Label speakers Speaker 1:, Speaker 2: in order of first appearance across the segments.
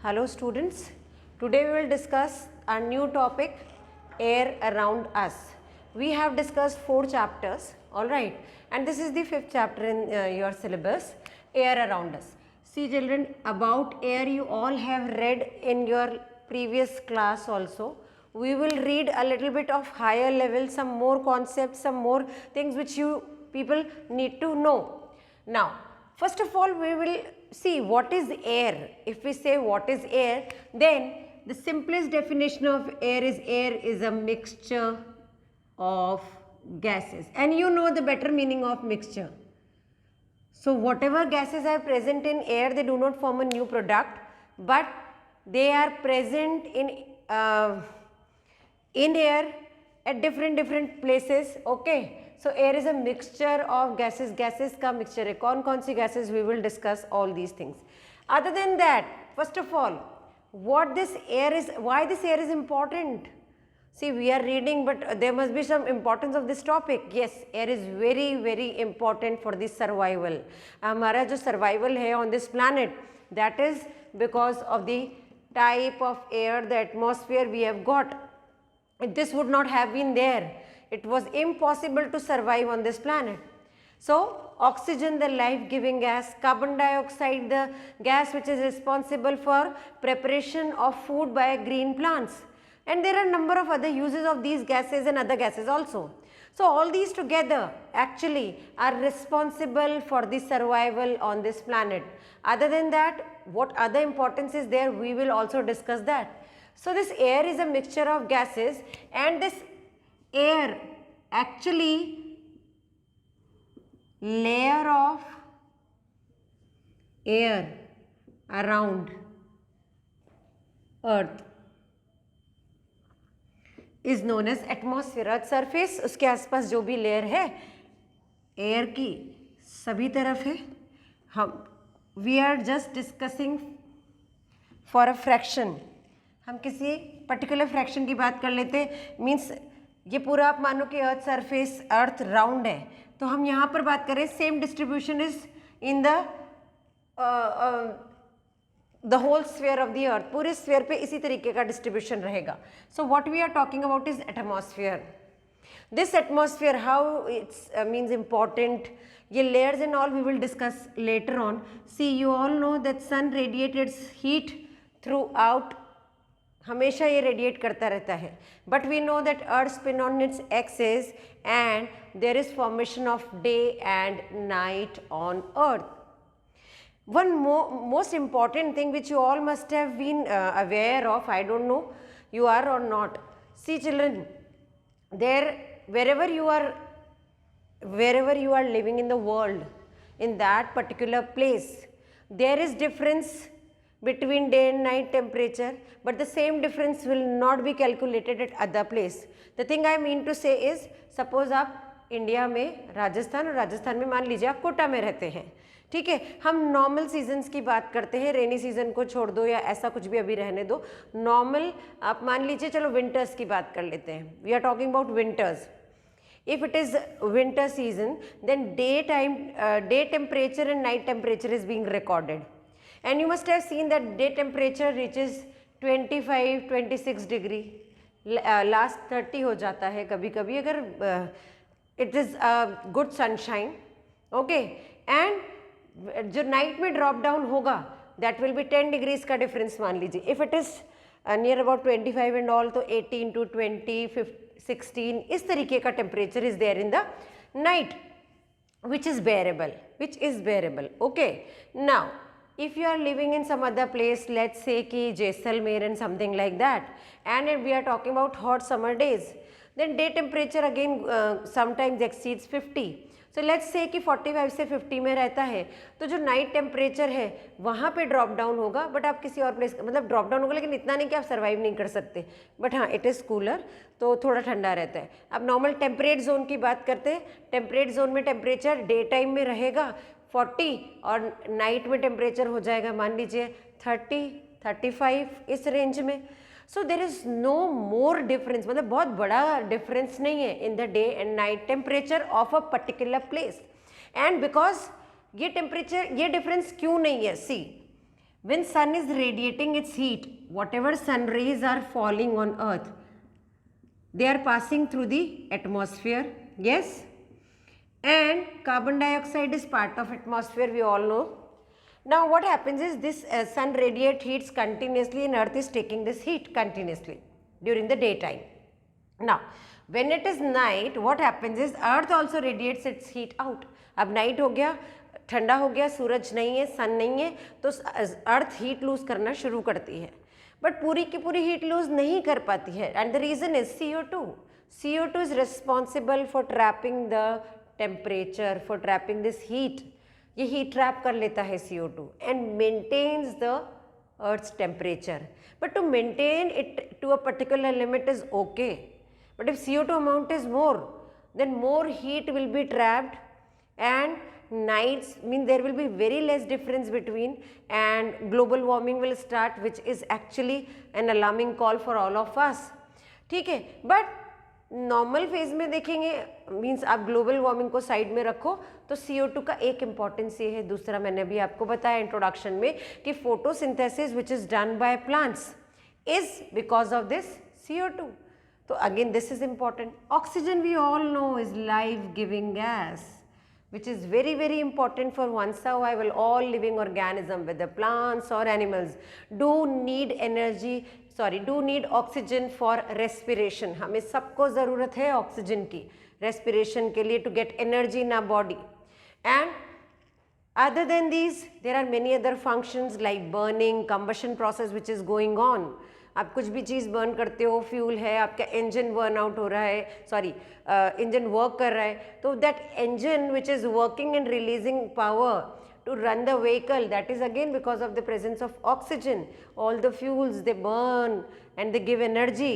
Speaker 1: Hello students, today we will discuss a new topic, air around us. We have discussed 4 chapters, alright, and this is the 5th chapter in your syllabus, air around us. See children, about air you all have read in your previous class also. We will read a little bit of higher level, some more concepts, some more things which you people need to know. Now, first of all, we will see what is air. If we say what is air, then the simplest definition of air is a mixture of gases, and you know the better meaning of mixture. So whatever gases are present in air, they do not form a new product, but they are present in air at different places. Okay, so air is a mixture of gases. Gases का mixture है. कौन सी gases, we will discuss all these things. Other than that, first of all, what this air is, why this air is important. See, we are reading, but there must be some importance of this topic. Yes, air is very important for the survival. हमारा जो survival है on this planet, that is because of the type of air, the atmosphere we have got. If this would not have been there, it was impossible to survive on this planet. So, oxygen, the life-giving gas, carbon dioxide, the gas which is responsible for preparation of food by green plants. And there are a number of other uses of these gases and other gases also. So, all these together actually are responsible for the survival on this planet. Other than that, what other importance is there, we will also discuss that. So, this air is a mixture of gases, and this air actually layer of air around earth is known as atmosphere. Earth surface, उसके आसपास जो भी layer है air की सभी तरफ है. हम we are just discussing for a fraction. हम किसी पर्टिकुलर फ्रैक्शन की बात कर लेते हैं. मीन्स ये पूरा आप मानो कि अर्थ सरफेस, अर्थ राउंड है, तो हम यहाँ पर बात करें same distribution is in the whole sphere of the earth. पूरे स्फीयर पे इसी तरीके का डिस्ट्रीब्यूशन रहेगा. So what we are talking about is atmosphere. This atmosphere how it's means important, ये layers and all we will discuss later on. See you all know that sun radiated heat throughout, हमेशा ये radiate करता रहता है. But we know that earth spin on its axis and there is formation of day and night on earth. One most important thing which you all must have been aware of, I don't know you are or not. See children, wherever you are living in the world, in that particular place, there is difference between day and night temperature, but the same difference will not be calculated at other place. The thing I mean to say is, suppose आप India में राजस्थान, और राजस्थान में मान लीजिए आप कोटा में रहते हैं, ठीक है. हम नॉर्मल सीजन्स की बात करते हैं, रेनी सीजन को छोड़ दो या ऐसा कुछ भी अभी रहने दो. नॉर्मल आप मान लीजिए, चलो विंटर्स की बात कर लेते हैं. We are talking about winters. If it is winter season, then day temperature and night temperature is being recorded, and you must have seen that day temperature reaches 25-26 degree, last 30 हो जाता है कभी कभी अगर it is a good sunshine. Okay, and जो night में drop down होगा that will be 10 degrees का डिफरेंस मान लीजिए. if it is near about 25 and all, तो 18 to 20, 16 इस तरीके का temperature is there in the night, which is bearable. Okay, now if you are living in some other place, let's say कि Jaisalmer and something like that, and we are talking about hot summer days, then day temperature again sometimes exceeds 50. So let's say कि 45 से 50 में रहता है, तो जो night temperature है वहाँ पे ड्रॉप डाउन होगा. बट आप किसी और प्लेस, मतलब ड्रॉप डाउन होगा लेकिन इतना नहीं कि आप सर्वाइव नहीं कर सकते, बट हाँ इट इज़ कूलर, तो थोड़ा ठंडा रहता है. अब नॉर्मल टेम्परेट जोन की बात करते हैं. टेम्परेट जोन में टेम्परेचर डे टाइम में रहेगा 40 और नाइट में टेम्परेचर हो जाएगा मान लीजिए 30-35 इस रेंज में. So there is no more difference, मतलब बहुत बड़ा डिफरेंस नहीं है in the day and night temperature of a particular place. And because ये टेम्परेचर, ये डिफरेंस क्यों नहीं है, सी when sun is radiating its heat, whatever sun rays are falling on earth, they are passing through the atmosphere, yes, and carbon dioxide is part of atmosphere, we all know. Now what happens is this sun radiate heats continuously and earth is taking this heat continuously during the daytime. Now when it is night, what happens is earth also radiates its heat out. अब night हो गया, ठंडा हो गया, सूरज नहीं है, सन नहीं है, तो अर्थ हीट लूज करना शुरू करती है, बट पूरी की पूरी हीट लूज नहीं कर पाती है, and the reason is CO2. CO2 is responsible for trapping the temperature, for trapping this heat. ये हीट ट्रैप कर लेता है CO2 and maintains the earth's temperature. But to maintain it to a particular limit is okay, but if CO2 amount is more, then more heat will be trapped and nights mean there will be very less difference between, and global warming will start, which is actually an alarming call for all of us. ठीक है, but normal phase में देखेंगे means आप global warming को side में रखो तो CO2 का एक इम्पॉर्टेंस ये है. दूसरा मैंने अभी आपको बताया इंट्रोडक्शन में कि photosynthesis which is done by plants is because of this CO2. तो again this is important. Oxygen we all know is life giving gas, which is very very important for one's survival. All living organism, whether plants or animals, do need energy, do need oxygen for respiration. हमें सबको ज़रूरत है oxygen की respiration के लिए, to get energy in our body. And other than these, there are many other functions like burning, combustion process which is going on. आप कुछ भी चीज़ बर्न करते हो, फ्यूल है, आपका इंजन बर्न आउट हो रहा है, सॉरी इंजन वर्क कर रहा है, तो that engine which is working and releasing power to run the vehicle, that is again because of the presence of oxygen. All the fuels they burn and they give energy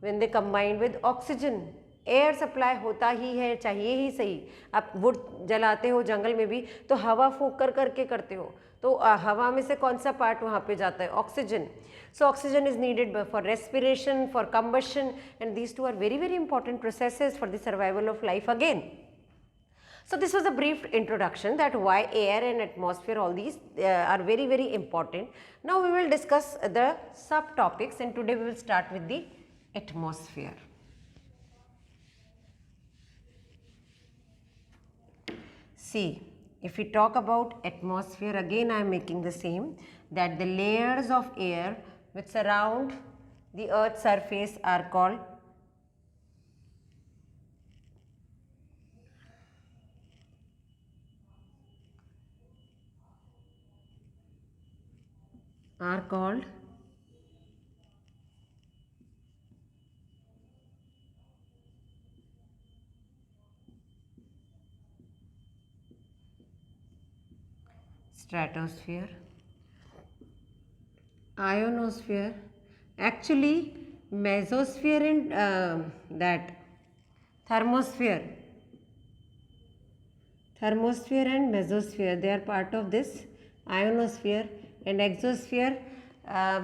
Speaker 1: when they combine with oxygen. Air supply होता ही है, चाहिए ही सही. आप would जलाते हो जंगल में भी तो हवा फूंक कर करके करते हो, तो हवा में से कौन सा पार्ट वहाँ पे जाता है? Oxygen. So oxygen is needed for respiration, for combustion, and these two are very very important processes for the survival of life again. So this was a brief introduction that why air and atmosphere, all these are very very important. Now we will discuss the subtopics, and today we will start with the atmosphere. See, if we talk about atmosphere, again I am making the same, that the layers of air which surround the earth's surface are called stratosphere, ionosphere, actually mesosphere and that thermosphere and mesosphere, they are part of this ionosphere, and exosphere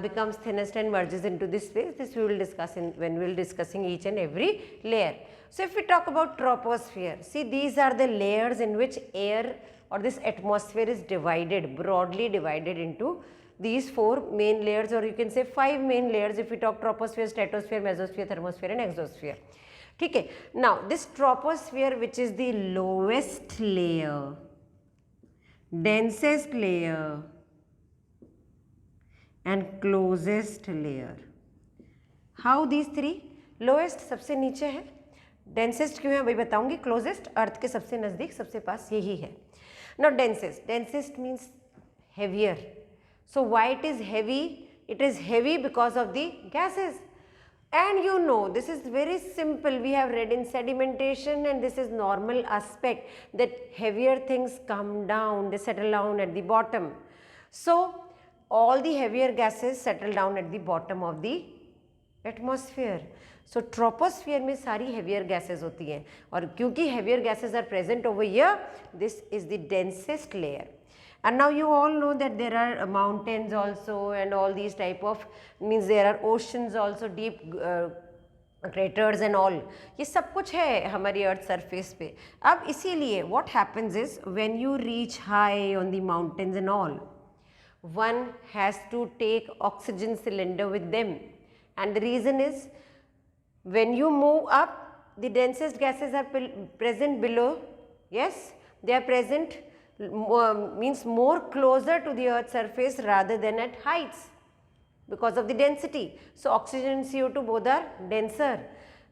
Speaker 1: becomes thinnest and merges into this space. This we will discuss when we will discussing each and every layer. So if we talk about troposphere, see these are the layers in which air or this atmosphere is divided, broadly divided into these 4 main layers, or you can say 5 main layers if we talk troposphere, stratosphere, mesosphere, thermosphere and exosphere. ठीक है. Now this troposphere, which is the lowest layer, densest layer and closest layer. How these 3? Lowest सबसे नीचे है, densest क्यों है वही बताऊंगी, closest अर्थ के सबसे नज़दीक, सबसे पास यही है. Now densest means heavier. So why it is heavy? It is heavy because of the gases. And you know, this is very simple, we have read in sedimentation, and this is normal aspect that heavier things come down, they settle down at the bottom. So all the heavier gases settle down at the bottom of the atmosphere. So troposphere में सारी heavier gases होती हैं, और क्योंकि heavier gases are present over here, this is the densest layer. And now you all know that there are mountains also, and all these type of, means there are oceans also, deep craters and all. ये सब कुछ है हमारी earth surface पे. अब इसीलिए what happens is when you reach high on the mountains and all, one has to take oxygen cylinder with them, and the reason is when you move up, the densest gases are present below. Yes, they are present, means more closer to the earth's surface rather than at heights because of the density. So oxygen and CO2 both are denser,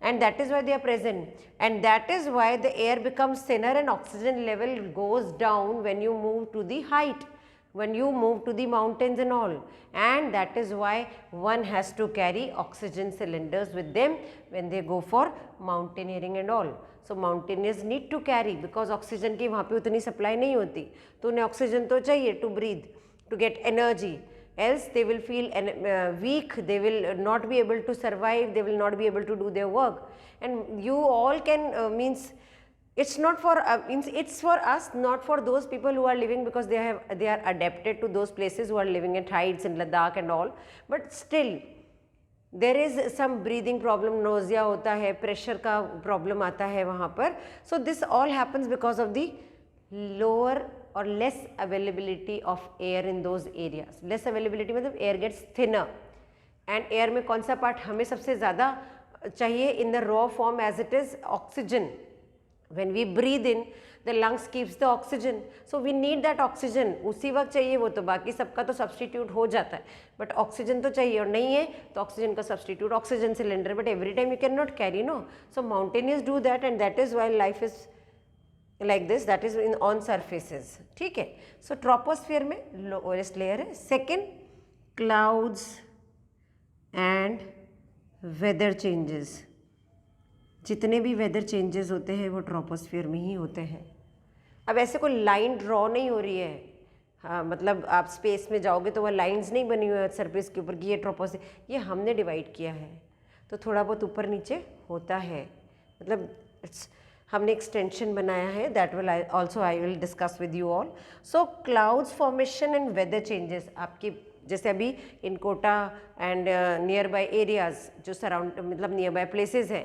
Speaker 1: and that is why they are present, and that is why the air becomes thinner and oxygen level goes down when you move to the height, when you move to the mountains and all, and that is why one has to carry oxygen cylinders with them when they go for mountaineering and all. So mountaineers need to carry, because oxygen की वहाँ पे उतनी supply नहीं होती, तो उन्हें oxygen तो चाहिए to breathe, to get energy, else they will feel weak, they will not be able to survive, they will not be able to do their work. And you all can means it's not for means it's for us, not for those people who are living, because they are adapted to those places, who are living at heights in Ladakh and all, but still there is some breathing problem, nausea होता है, pressure का problem आता है वहाँ पर. So this all happens because of the lower or less availability of air in those areas. Less availability मतलब air gets thinner, and air में कौन सा part हमें सबसे ज़्यादा चाहिए in the raw form as it is oxygen. When we breathe in, the lungs keeps the oxygen, so we need that oxygen. उसी वक्त चाहिए वो, तो बाकी सबका तो substitute हो जाता है, but oxygen तो चाहिए, और नहीं है तो oxygen का substitute oxygen cylinder, but every time you cannot carry, no. So mountaineers do that, and that is why life is like this, that is in on surfaces. ठीक है. So troposphere में lowest layer है. Second, clouds and weather changes. जितने भी weather changes होते हैं वो troposphere में ही होते हैं. अब ऐसे कोई लाइन ड्रॉ नहीं हो रही है, हाँ, मतलब आप स्पेस में जाओगे तो वह लाइंस नहीं बनी हुई है सरफेस के ऊपर कि ये ट्रोपोस्फियर, ये हमने डिवाइड किया है, तो थोड़ा बहुत ऊपर नीचे होता है, मतलब हमने एक्सटेंशन बनाया है. That will also I will discuss with you all. So clouds formation and weather changes, आपकी जैसे अभी in Kota and nearby areas जो सराउंड मतलब नियर बाय प्लेसेस है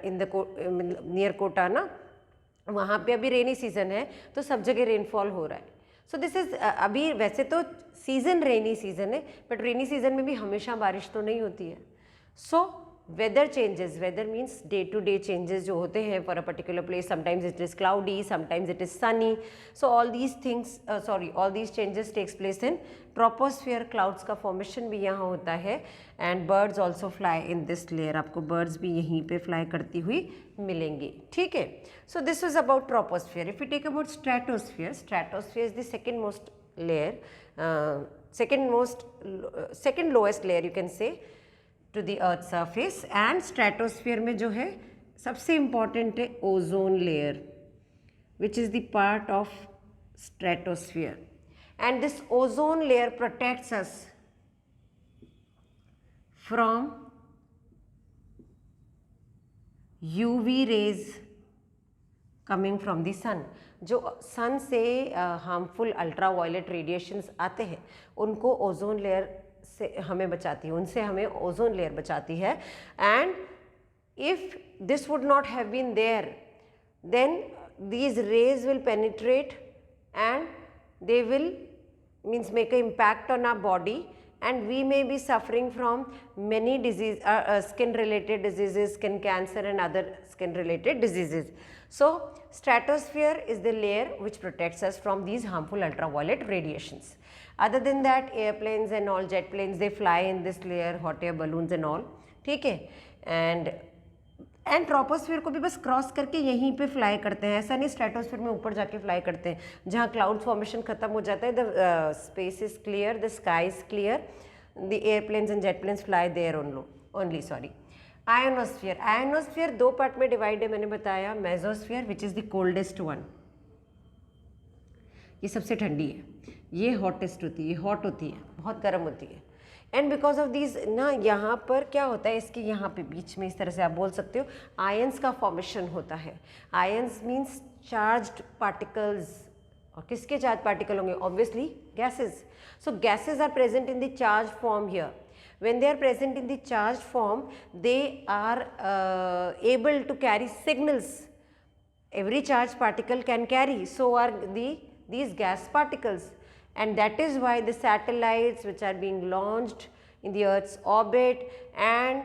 Speaker 1: इन द नियर कोटा ना, वहाँ पे अभी रेनी सीज़न है तो सब जगह रेनफॉल हो रहा है. सो दिस इज़ अभी वैसे तो सीज़न रेनी सीज़न है, बट रेनी सीज़न में भी हमेशा बारिश तो नहीं होती है. So weather changes, weather means day to day changes जो होते हैं for a particular place. Sometimes it is cloudy, sometimes it is sunny. So all these things all these changes takes place in troposphere. Clouds का formation भी यहाँ होता है, and birds also fly in this layer. आपको birds भी यहीं पे fly करती हुई मिलेंगी. ठीक है. So this was about troposphere. If you take about stratosphere, stratosphere is the second most layer, second lowest layer you can say to the earth surface. and stratosphere में जो है सबसे important है ozone layer, which is the part of stratosphere, and this ozone layer protects us from UV rays coming from the sun. जो सन से harmful ultra violet radiations आते हैं उनको ओजोन लेयर से हमें बचाती है, उनसे हमें ओजोन लेयर बचाती है. And if this would not have been there, then these rays will penetrate and they will means make an impact on our body, and we may be suffering from many disease, skin related diseases, skin cancer and other skin related diseases. So stratosphere is the layer which protects us from these harmful ultraviolet radiations. Other than that, airplanes and all, jet planes, they fly in this layer, hot air balloons and all. ठीक है. And troposphere को भी बस cross करके यहीं पे fly करते हैं, ऐसा नहीं स्ट्रेटोस्फियर में ऊपर जाके फ्लाई करते हैं जहाँ क्लाउड फॉर्मेशन खत्म हो जाता है. The space is clear, the sky is clear, the airplanes and jet planes fly there only. Sorry. Ionosphere, ionosphere दो पार्ट में डिवाइड है, मैंने बताया. Mesosphere which is the coldest one, ये सबसे ठंडी है, ये हॉटेस्ट होती है, ये हॉट होती है, बहुत गर्म होती है. एंड बिकॉज ऑफ दीज ना, यहाँ पर क्या होता है, इसके यहाँ पे बीच में इस तरह से आप बोल सकते हो आयंस का फॉर्मेशन होता है. Ions means charged particles. और किसके चार्ज पार्टिकल होंगे? Obviously gases. So gases are present in the charge form here. When they are present in the charged form, they are able to carry signals. Every charged particle can carry, so are these gas particles. and that is why the satellites which are being launched in the Earth's orbit and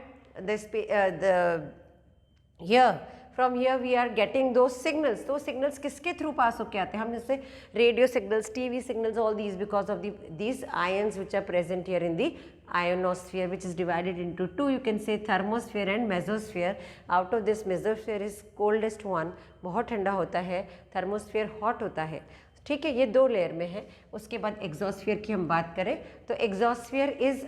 Speaker 1: here from here we are getting those signals. Those signals किसके through pass होके आते हैं? हम जैसे radio signals, TV signals, all these because of these ions which are present here in the ionosphere, which is divided into two. You can say thermosphere and mesosphere. Out of this, mesosphere is coldest one, बहुत ठंडा होता है, thermosphere hot होता है. ठीक है, ये दो लेयर में है. उसके बाद एक्सोस्फीयर की हम बात करें तो exosphere is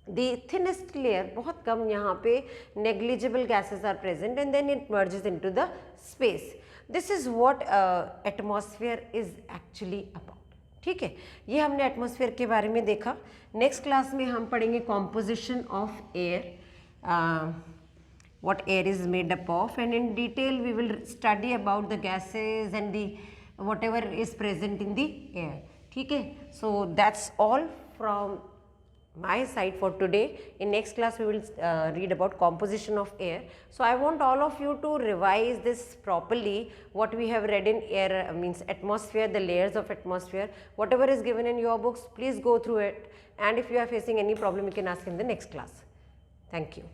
Speaker 1: the thinnest layer, बहुत कम यहाँ पे negligible gases are present and then it merges into the space. This is what atmosphere is actually about. ठीक है, ये हमने एटमॉस्फेयर के बारे में देखा. नेक्स्ट क्लास में हम पढ़ेंगे composition of air, what air is made up of, and in detail we will study about the gases and the whatever is present in the air. ठीक है, so that's all from my side for today. In next class we will read about composition of air. So I want all of you to revise this properly, what we have read in air, means atmosphere, the layers of atmosphere, whatever is given in your books, please go through it, and if you are facing any problem you can ask in the next class. Thank you.